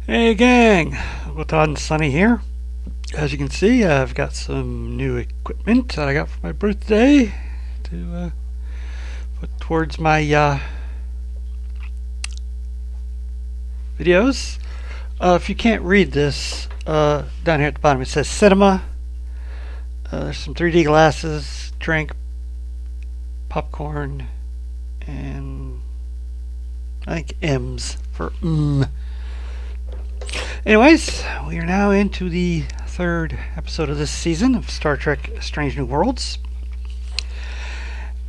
Hey gang, Uncle Todd and Sunny here. As you can see, I've got some new equipment that I got for my birthday to put towards my videos. If you can't read this, down here at the bottom it says cinema. There's some 3D glasses, drink, popcorn, and I think M's for Anyways, we are now into the third episode of this season of Star Trek Strange New Worlds.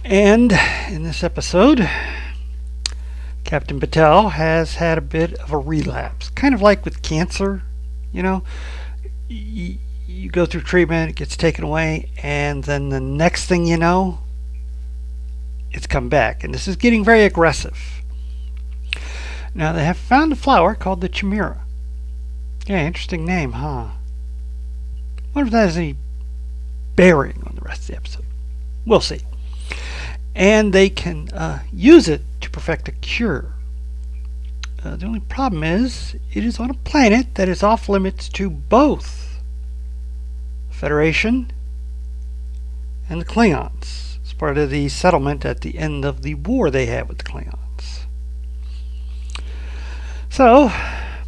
And in this episode, Captain Batel has had a bit of a relapse. Kind of like with cancer, you know. You go through treatment, it gets taken away, and then the next thing you know, it's come back. And this is getting very aggressive. Now, they have found a flower called the Chimera. Yeah, interesting name, huh? Wonder if that has any bearing on the rest of the episode. We'll see. And they can use it to perfect a cure. The only problem is, it is on a planet that is off limits to both the Federation and the Klingons. It's part of the settlement at the end of the war they had with the Klingons. So,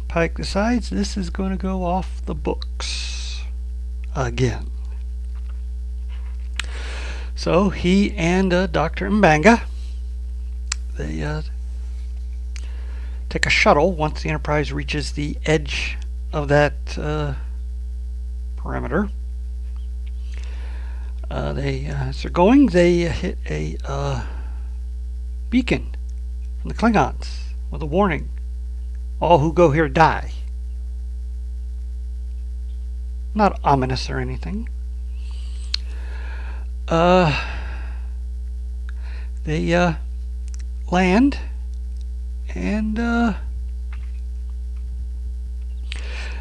Pike decides this is going to go off the books again. So he and Dr. M'Banga, they take a shuttle once the Enterprise reaches the edge of that perimeter. As they're going, they hit a beacon from the Klingons with a warning. All who go here die. Not ominous or anything. They land and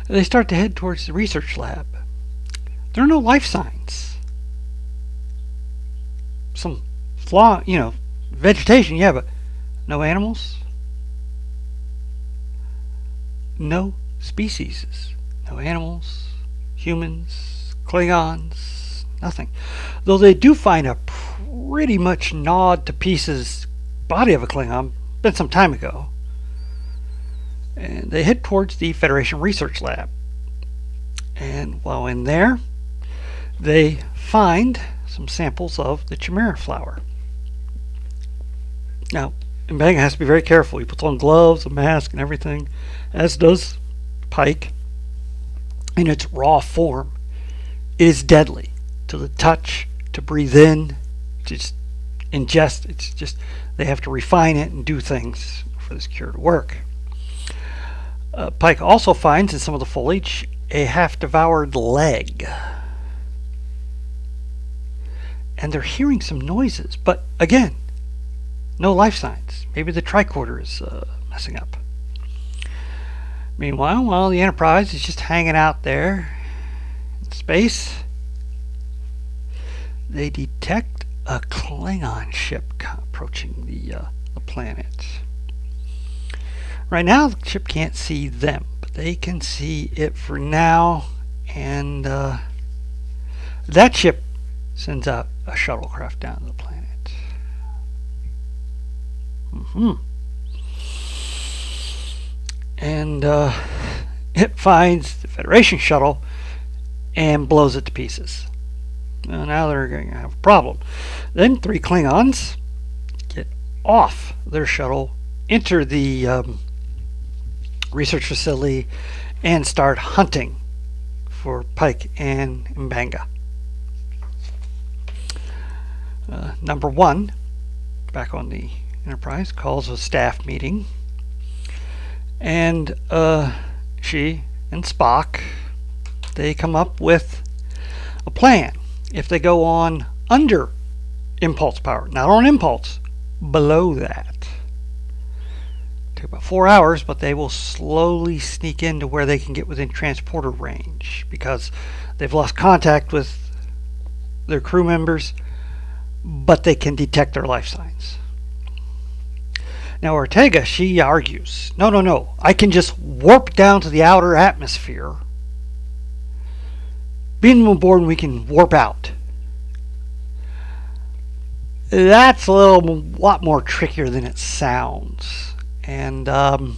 they start to head towards the research lab. There are no life signs. Some vegetation, yeah, but no animals. No species. No animals, humans, Klingons, nothing. Though they do find a pretty much gnawed to pieces body of a Klingon, been some time ago. And they head towards the Federation Research Lab. And while in there, they find some samples of the Chimera flower. Now, M'Banga has to be very careful. He puts on gloves, a mask, and everything, as does Pike. In its raw form, it is deadly to the touch, to breathe in, to just ingest. It's just they have to refine it and do things for this cure to work. Pike also finds in some of the foliage a half-devoured leg. And they're hearing some noises, but again, no life signs. Maybe the tricorder is messing up. Meanwhile, while the Enterprise is just hanging out there in space, they detect a Klingon ship approaching the planet. Right now, the ship can't see them, but they can see it for now, and that ship sends out a shuttlecraft down to the planet. And it finds the Federation shuttle and blows it to pieces. Now they're going to have a problem. Then 3 Klingons get off their shuttle, enter the research facility, and start hunting for Pike and M'Banga. Number 1, back on the Enterprise, calls a staff meeting, and she and Spock, they come up with a plan. If they go on under impulse power, not on impulse, below that, take about 4 hours, but they will slowly sneak into where they can get within transporter range because they've lost contact with their crew members, but they can detect their life signs. Now Ortega, she argues, no, no, no, I can just warp down to the outer atmosphere. Beam them aboard and we can warp out. That's a lot more trickier than it sounds. And number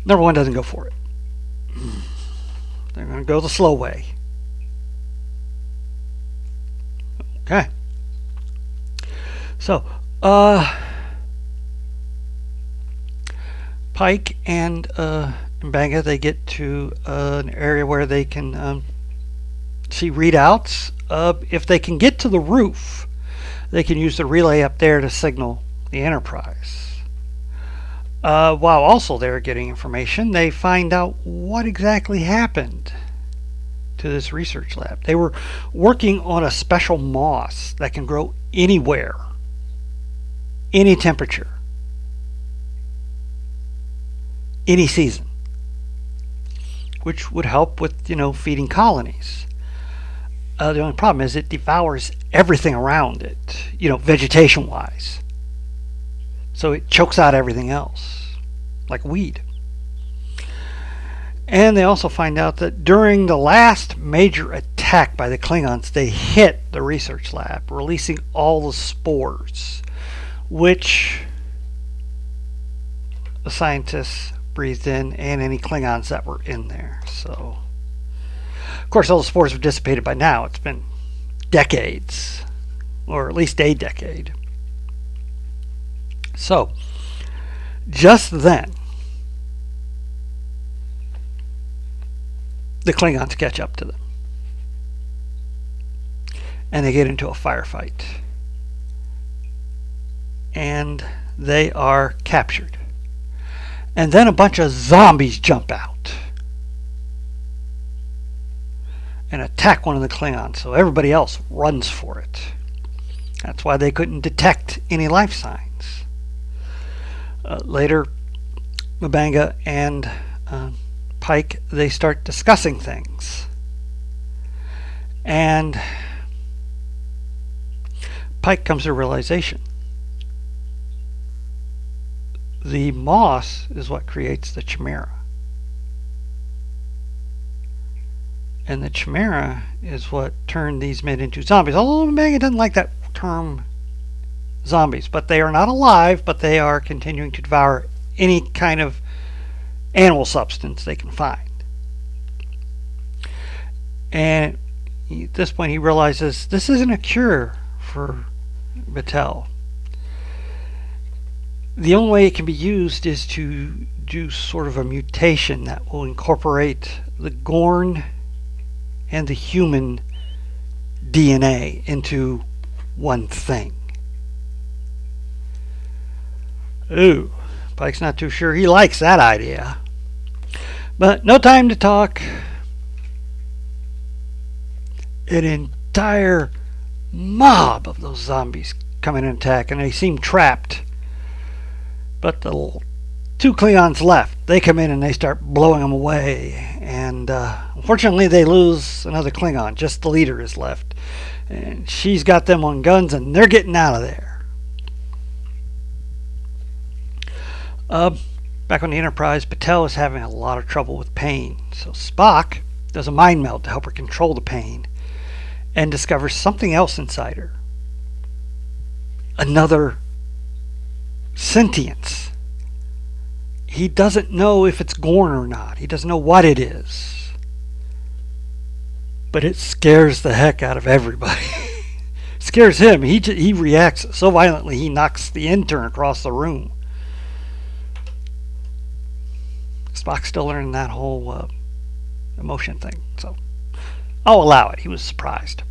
one doesn't go for it. They're going to go the slow way. Okay. So, Pike and M'Banga, they get to an area where they can see readouts. If they can get to the roof, they can use the relay up there to signal the Enterprise. While also they're getting information, they find out what exactly happened to this research lab. They were working on a special moss that can grow anywhere, any temperature, any season, which would help with, feeding colonies. The only problem is it devours everything around it, vegetation wise. So it chokes out everything else, like weed. And they also find out that during the last major attack by the Klingons, they hit the research lab, releasing all the spores, which the scientists breathed in and any Klingons that were in there. So, of course, all the spores have dissipated by now. It's been decades, or at least a decade. So, just then, the Klingons catch up to them. And they get into a firefight. And they are captured. And then a bunch of zombies jump out and attack one of the Klingons, so everybody else runs for it. That's why they couldn't detect any life signs. Later, M'Banga and Pike, they start discussing things. And Pike comes to a realization. The moss is what creates the chimera. And the chimera is what turned these men into zombies. Although M'Banga doesn't like that term zombies. But they are not alive, but they are continuing to devour any kind of animal substance they can find. And at this point he realizes this isn't a cure for Batel. The only way it can be used is to do sort of a mutation that will incorporate the Gorn and the human DNA into one thing. Ooh, Pike's not too sure he likes that idea. But no time to talk. An entire mob of those zombies come in and attack, and they seem trapped. But the two Klingons left. They come in and they start blowing them away. And unfortunately, they lose another Klingon. Just the leader is left. And she's got them on guns, and they're getting out of there. Back on the Enterprise, Batel is having a lot of trouble with pain. So Spock does a mind meld to help her control the pain and discovers something else inside her. Another sentience. He doesn't know if it's Gorn or not. He doesn't know what it is. But it scares the heck out of everybody. Scares him. He reacts so violently he knocks the intern across the room. Spock's still learning that whole emotion thing, so I'll allow it. He was surprised.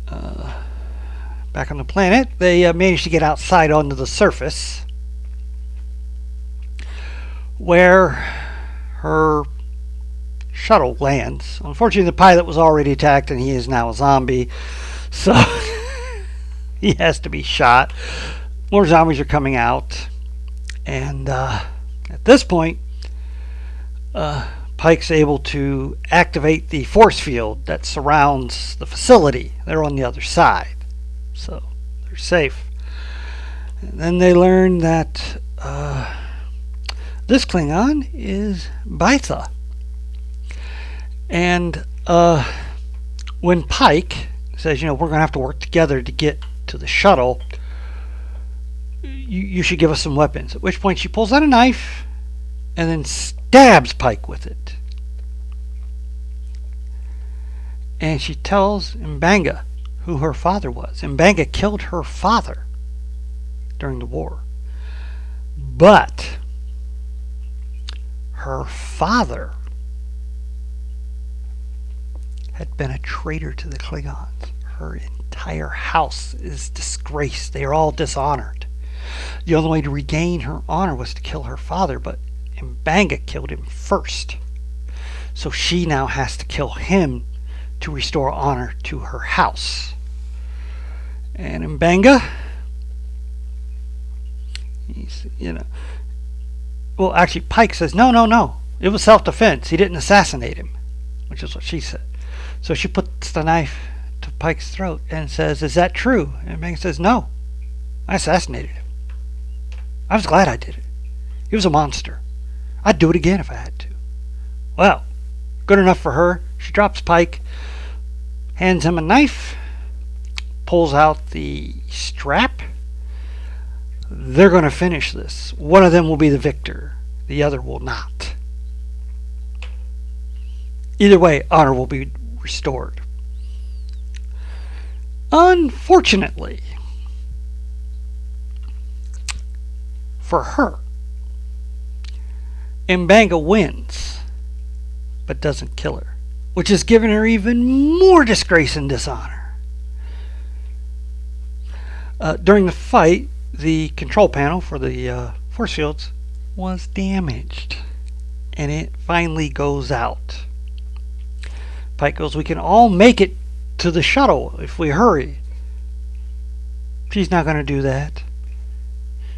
Back on the planet, they managed to get outside onto the surface, where her shuttle lands. Unfortunately, the pilot was already attacked, and he is now a zombie, so he has to be shot. More zombies are coming out, and at this point, Pike's able to activate the force field that surrounds the facility. They're on the other side. So you're safe. And then they learn that this Klingon is Batel. And when Pike says, we're going to have to work together to get to the shuttle, you should give us some weapons. At which point she pulls out a knife and then stabs Pike with it. And she tells M'Banga who her father was. M'Banga killed her father during the war. But her father had been a traitor to the Klingons. Her entire house is disgraced. They are all dishonored. The only way to regain her honor was to kill her father, but M'Banga killed him first. So she now has to kill him to restore honor to her house. And M'Banga, well, actually, Pike says, no. It was self-defense. He didn't assassinate him, which is what she said. So she puts the knife to Pike's throat and says, is that true? And M'Banga says, no. I assassinated him. I was glad I did it. He was a monster. I'd do it again if I had to. Well, good enough for her. She drops Pike, hands him a knife, pulls out the strap. They're going to finish this. One of them will be the victor. The other will not. Either way, honor will be restored. Unfortunately, for her, M'Banga wins, but doesn't kill her, which has given her even more disgrace and dishonor. During the fight, the control panel for the force fields was damaged, and it finally goes out. Pike goes, we can all make it to the shuttle if we hurry. She's not going to do that.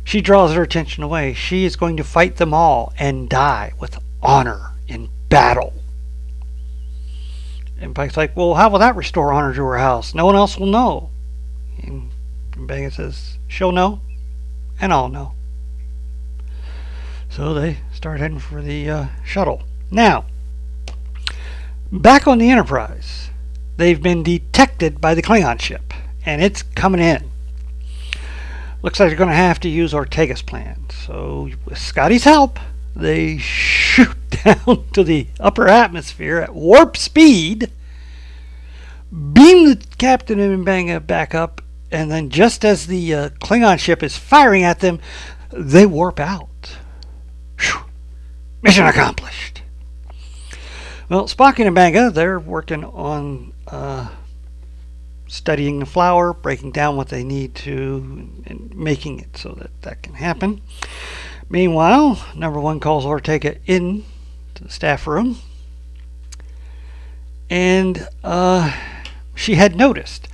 She draws her attention away. She is going to fight them all and die with honor in battle. And Pike's like, well, how will that restore honor to her house? No one else will know. And M'Banga says, she'll know, and I'll know. So they start heading for the shuttle. Now, back on the Enterprise, they've been detected by the Klingon ship, and it's coming in. Looks like they're going to have to use Ortega's plan. So, with Scotty's help, they shoot down to the upper atmosphere at warp speed, beam the captain and M'Banga back up, and then just as the Klingon ship is firing at them, they warp out. Whew. Mission accomplished. Well, Spock and M'Banga, they're working on studying the flower, breaking down what they need to, and making it so that that can happen. Meanwhile, number one calls Ortega in to the staff room, and she had noticed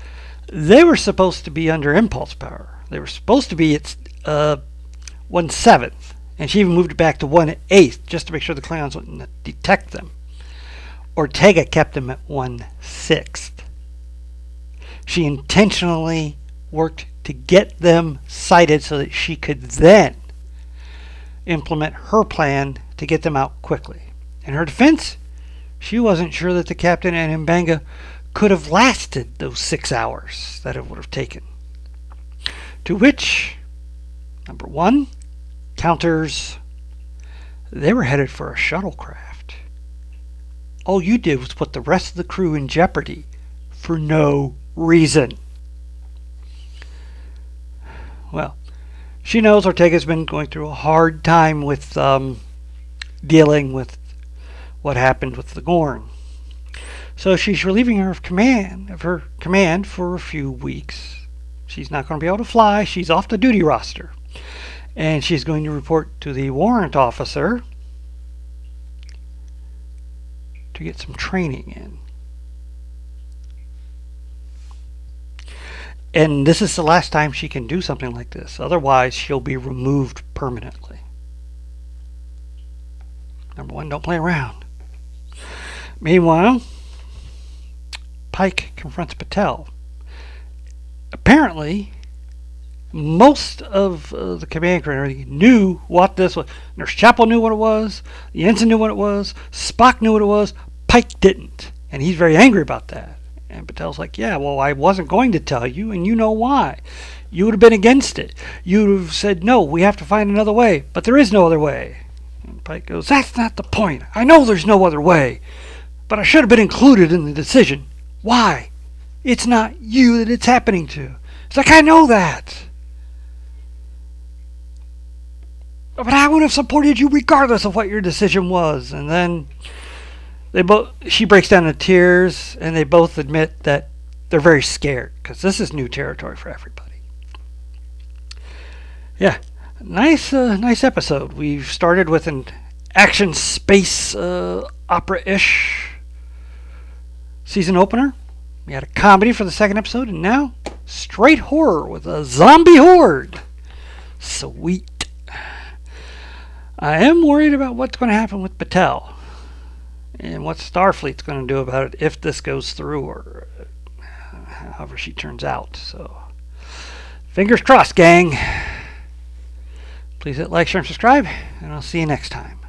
they were supposed to be under impulse power. They were supposed to be at 1/7, and she even moved it back to 1/8 just to make sure the Klingons wouldn't detect them. Ortega kept them at 1/6. She intentionally worked to get them sighted so that she could then implement her plan to get them out quickly. In her defense, she wasn't sure that the captain and M'Banga could have lasted those 6 hours that it would have taken. To which, number one, counters, they were headed for a shuttlecraft. All you did was put the rest of the crew in jeopardy for no reason. Well, she knows Ortega's been going through a hard time with dealing with what happened with the Gorn. So she's relieving her of her command for a few weeks. She's not going to be able to fly. She's off the duty roster. And she's going to report to the warrant officer to get some training in. And this is the last time she can do something like this. Otherwise, she'll be removed permanently. Number one, don't play around. Meanwhile, Pike confronts Batel. Apparently, most of the command crew and everything knew what this was. Nurse Chapel knew what it was. The ensign knew what it was. Spock knew what it was. Pike didn't. And he's very angry about that. And Batel's like, yeah, well, I wasn't going to tell you, and you know why. You would have been against it. You would have said, no, we have to find another way. But there is no other way. And Pike goes, that's not the point. I know there's no other way. But I should have been included in the decision. Why? It's not you that it's happening to. It's like, I know that. But I would have supported you regardless of what your decision was. And then she breaks down in tears, and they both admit that they're very scared because this is new territory for everybody. Yeah, nice episode. We've started with an action space opera-ish season opener. We had a comedy for the second episode, and now straight horror with a zombie horde. Sweet. I am worried about what's going to happen with Batel and what Starfleet's going to do about it if this goes through, or however she turns out. So, fingers crossed, gang. Please hit like, share, and subscribe, and I'll see you next time.